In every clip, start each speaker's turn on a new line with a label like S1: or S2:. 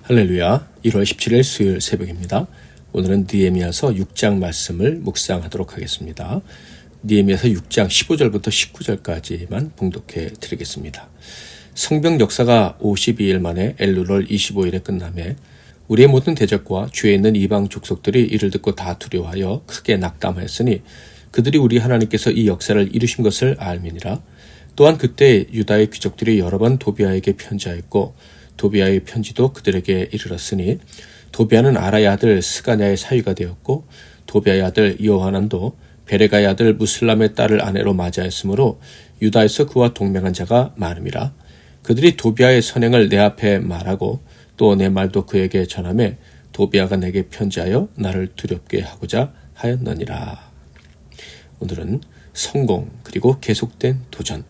S1: 할렐루야. 1월 17일 수요일 새벽입니다. 오늘은 느헤미야서 6장 말씀을 묵상하도록 하겠습니다. 느헤미야서 6장 15절부터 19절까지만 봉독해 드리겠습니다. 성벽 역사가 52일 만에 엘루럴 25일에 끝나매 우리의 모든 대적과 주에 있는 이방 족속들이 이를 듣고 다 두려워하여 크게 낙담하였으니 그들이 우리 하나님께서 이 역사를 이루신 것을 알미니라. 또한 그때 유다의 귀족들이 여러 번 도비아에게 편지하였고 도비아의 편지도 그들에게 이르렀으니 도비아는 아라의 아들 스가냐의 사위가 되었고 도비아의 아들 여호하난도 베레가의 아들 무슬람의 딸을 아내로 맞이하였으므로 유다에서 그와 동맹한 자가 많음이라. 그들이 도비아의 선행을 내 앞에 말하고 또 내 말도 그에게 전하매 도비아가 내게 편지하여 나를 두렵게 하고자 하였느니라. 오늘은 성공 그리고 계속된 도전,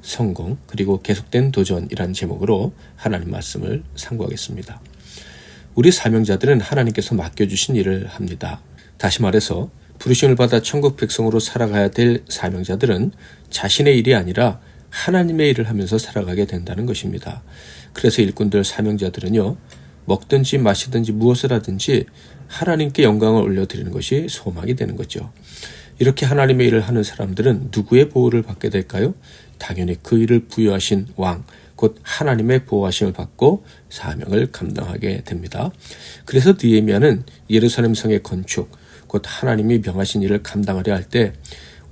S1: 성공 그리고 계속된 도전이란 제목으로 하나님 말씀을 상고하겠습니다. 우리 사명자들은 하나님께서 맡겨주신 일을 합니다. 다시 말해서 부르심을 받아 천국 백성으로 살아가야 될 사명자들은 자신의 일이 아니라 하나님의 일을 하면서 살아가게 된다는 것입니다. 그래서 일꾼들 사명자들은요, 먹든지 마시든지 무엇을 하든지 하나님께 영광을 올려드리는 것이 소망이 되는 거죠. 이렇게 하나님의 일을 하는 사람들은 누구의 보호를 받게 될까요? 당연히 그 일을 부여하신 왕, 곧 하나님의 보호하심을 받고 사명을 감당하게 됩니다. 그래서 느헤미야는 예루살렘 성의 건축, 곧 하나님이 명하신 일을 감당하려 할 때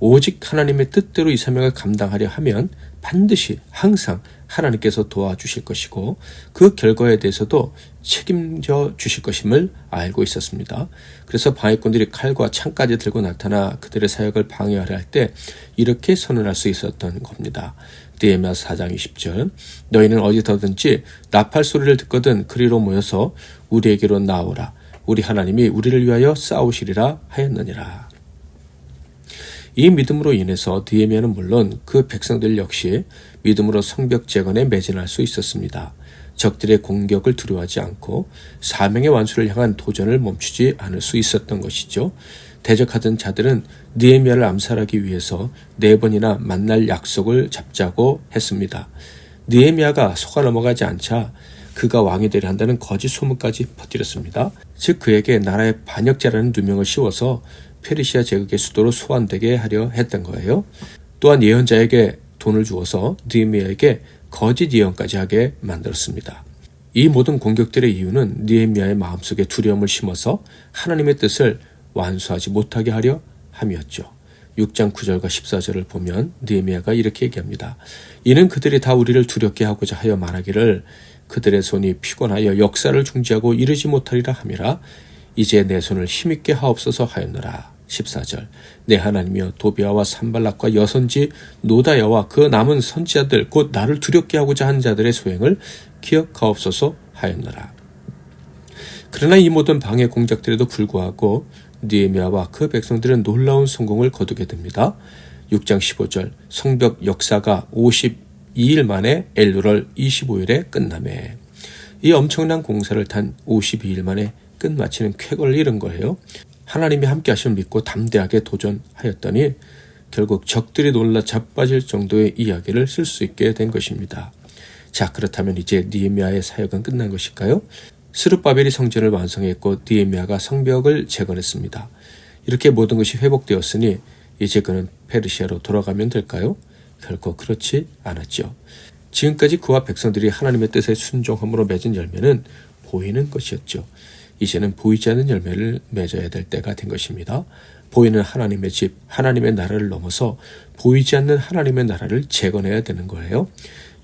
S1: 오직 하나님의 뜻대로 이 사명을 감당하려 하면 반드시 항상 하나님께서 도와주실 것이고 그 결과에 대해서도 책임져 주실 것임을 알고 있었습니다. 그래서 방해꾼들이 칼과 창까지 들고 나타나 그들의 사역을 방해하려 할 때 이렇게 선언할 수 있었던 겁니다. 느헤미야 4장 20절 너희는 어디서든지 나팔 소리를 듣거든 그리로 모여서 우리에게로 나오라. 우리 하나님이 우리를 위하여 싸우시리라 하였느니라. 이 믿음으로 인해서 느헤미야는 물론 그 백성들 역시 믿음으로 성벽 재건에 매진할 수 있었습니다. 적들의 공격을 두려워하지 않고 사명의 완수를 향한 도전을 멈추지 않을 수 있었던 것이죠. 대적하던 자들은 느헤미야를 암살하기 위해서 4번이나 만날 약속을 잡자고 했습니다. 느헤미야가 속아 넘어가지 않자 그가 왕이 되려 한다는 거짓 소문까지 퍼뜨렸습니다. 즉 그에게 나라의 반역자라는 누명을 씌워서 페르시아 제국의 수도로 소환되게 하려 했던 거예요. 또한 예언자에게 돈을 주어서 느헤미야에게 거짓 예언까지 하게 만들었습니다. 이 모든 공격들의 이유는 느헤미야의 마음속에 두려움을 심어서 하나님의 뜻을 완수하지 못하게 하려 함이었죠. 6장 9절과 14절을 보면 느헤미야가 이렇게 얘기합니다. 이는 그들이 다 우리를 두렵게 하고자 하여 말하기를 그들의 손이 피곤하여 역사를 중지하고 이르지 못하리라 함이라. 이제 내 손을 힘있게 하옵소서 하였노라. 14절 내 하나님이여 도비아와 산발락과 여선지 노다야와 그 남은 선지자들 곧 나를 두렵게 하고자 한 자들의 소행을 기억하옵소서 하였노라. 그러나 이 모든 방해 공작들에도 불구하고 느헤미야와 그 백성들은 놀라운 성공을 거두게 됩니다. 6장 15절 성벽 역사가 52일 만에 엘루럴 25일에 끝나매 이 엄청난 공사를 단 52일 만에 끝마치는 쾌거를 이룬 거예요. 하나님이 함께 하심을 믿고 담대하게 도전하였더니 결국 적들이 놀라 자빠질 정도의 이야기를 쓸 수 있게 된 것입니다. 자, 그렇다면 이제 느헤미야의 사역은 끝난 것일까요? 스룹바벨이 성전을 완성했고 느헤미야가 성벽을 재건했습니다. 이렇게 모든 것이 회복되었으니 이제 그는 페르시아로 돌아가면 될까요? 결코 그렇지 않았죠. 지금까지 그와 백성들이 하나님의 뜻에 순종함으로 맺은 열매는 보이는 것이었죠. 이제는 보이지 않는 열매를 맺어야 될 때가 된 것입니다. 보이는 하나님의 집, 하나님의 나라를 넘어서 보이지 않는 하나님의 나라를 재건해야 되는 거예요.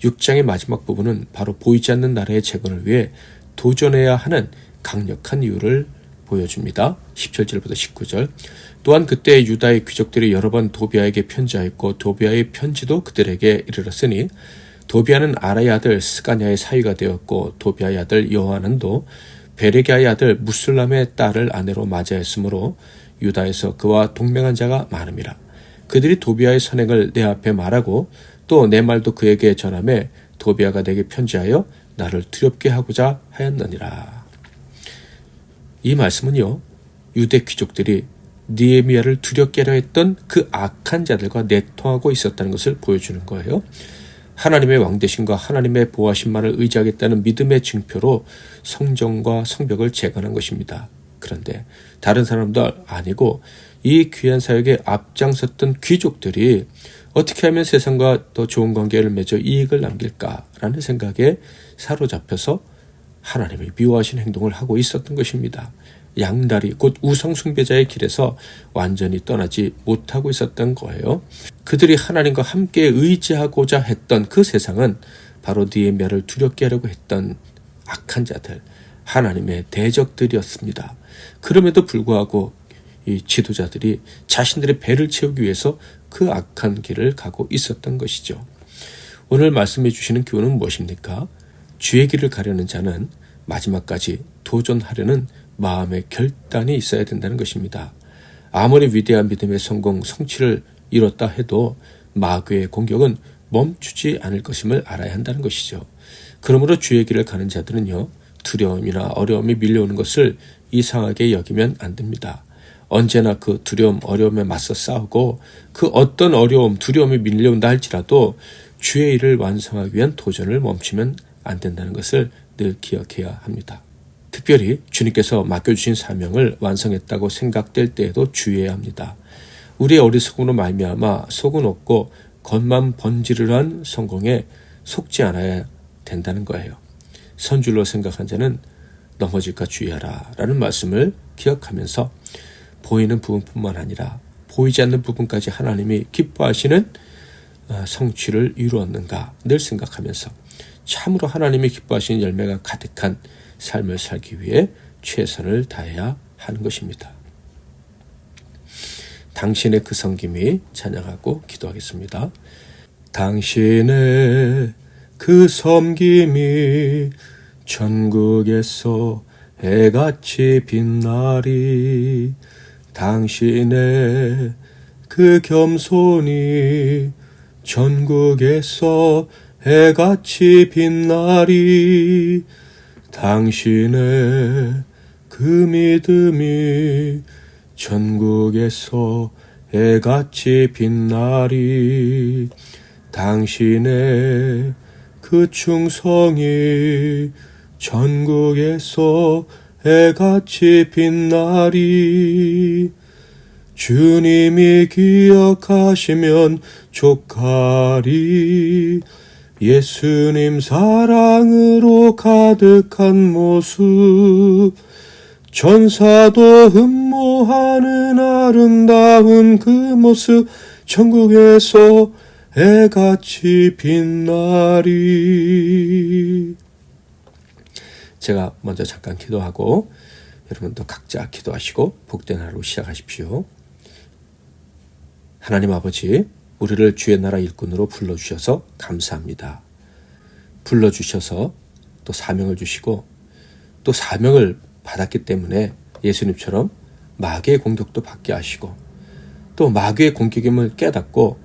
S1: 6장의 마지막 부분은 바로 보이지 않는 나라의 재건을 위해 도전해야 하는 강력한 이유를 보여줍니다. 17절부터 19절 또한 그때 유다의 귀족들이 여러 번 도비아에게 편지하였고 도비아의 편지도 그들에게 이르렀으니 도비아는 아라의 아들 스가냐의 사위가 되었고 도비아의 아들 여호하난도 베레가의 아들 무슬람의 딸을 아내로 맞이하였으므로 유다에서 그와 동맹한 자가 많음이라. 그들이 도비아의 선행을 내 앞에 말하고 또 내 말도 그에게 전하매 도비아가 내게 편지하여 나를 두렵게 하고자 하였느니라. 이 말씀은요, 유대 귀족들이 느헤미야를 두렵게 하려 했던 그 악한 자들과 내통하고 있었다는 것을 보여주는 거예요. 하나님의 왕되심과 하나님의 보호하심만을 의지하겠다는 믿음의 증표로 성전과 성벽을 재건한 것입니다. 그런데 다른 사람도 아니고 이 귀한 사역에 앞장섰던 귀족들이 어떻게 하면 세상과 더 좋은 관계를 맺어 이익을 남길까라는 생각에 사로잡혀서 하나님이 미워하신 행동을 하고 있었던 것입니다. 양다리 곧 우상 숭배자의 길에서 완전히 떠나지 못하고 있었던 거예요. 그들이 하나님과 함께 의지하고자 했던 그 세상은 바로 느헤미야를 두렵게 하려고 했던 악한 자들, 하나님의 대적들이었습니다. 그럼에도 불구하고 이 지도자들이 자신들의 배를 채우기 위해서 그 악한 길을 가고 있었던 것이죠. 오늘 말씀해 주시는 교훈은 무엇입니까? 주의 길을 가려는 자는 마지막까지 도전하려는 마음의 결단이 있어야 된다는 것입니다. 아무리 위대한 믿음의 성공, 성취를 이뤘다 해도 마귀의 공격은 멈추지 않을 것임을 알아야 한다는 것이죠. 그러므로 주의 길을 가는 자들은요, 두려움이나 어려움이 밀려오는 것을 이상하게 여기면 안 됩니다. 언제나 그 두려움, 어려움에 맞서 싸우고 그 어떤 어려움, 두려움이 밀려온다 할지라도 주의 일을 완성하기 위한 도전을 멈추면 안 된다는 것을 늘 기억해야 합니다. 특별히 주님께서 맡겨주신 사명을 완성했다고 생각될 때에도 주의해야 합니다. 우리의 어리석음으로 말미암아 속은 없고 겉만 번지르르한 성공에 속지 않아야 된다는 거예요. 선줄로 생각한 자는 넘어질까 주의하라 라는 말씀을 기억하면서 보이는 부분뿐만 아니라 보이지 않는 부분까지 하나님이 기뻐하시는 성취를 이루었는가 늘 생각하면서 참으로 하나님이 기뻐하시는 열매가 가득한 삶을 살기 위해 최선을 다해야 하는 것입니다. 당신의 그 섬김이 찬양하고 기도하겠습니다. 당신의 그 섬김이 천국에서 해같이 빛나리. 당신의 그 겸손이 전국에서 해같이 빛나리. 당신의 그 믿음이 전국에서 해같이 빛나리. 당신의 그 충성이 전국에서 해같이 빛나리. 주님이 기억하시면 족하리. 예수님 사랑으로 가득한 모습, 천사도 흠모하는 아름다운 그 모습, 천국에서 해같이 빛나리. 제가 먼저 잠깐 기도하고 여러분도 각자 기도하시고 복된 하루 시작하십시오. 하나님 아버지, 우리를 주의 나라 일꾼으로 불러주셔서 감사합니다. 불러주셔서 또 사명을 주시고 또 사명을 받았기 때문에 예수님처럼 마귀의 공격도 받게 하시고 또 마귀의 공격임을 깨닫고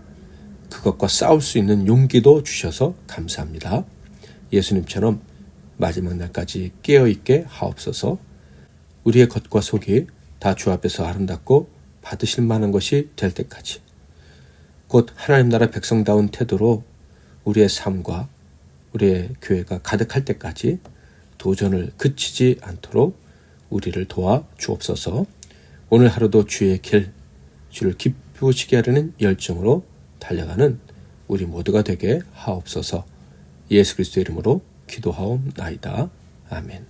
S1: 그것과 싸울 수 있는 용기도 주셔서 감사합니다. 예수님처럼 마지막 날까지 깨어있게 하옵소서. 우리의 겉과 속이 다 주 앞에서 아름답고 받으실 만한 것이 될 때까지 곧 하나님 나라 백성다운 태도로 우리의 삶과 우리의 교회가 가득할 때까지 도전을 그치지 않도록 우리를 도와 주옵소서. 오늘 하루도 주의 길, 주를 기쁘시게 하려는 열정으로 달려가는 우리 모두가 되게 하옵소서. 예수 그리스도의 이름으로 기도하옵나이다. 아멘.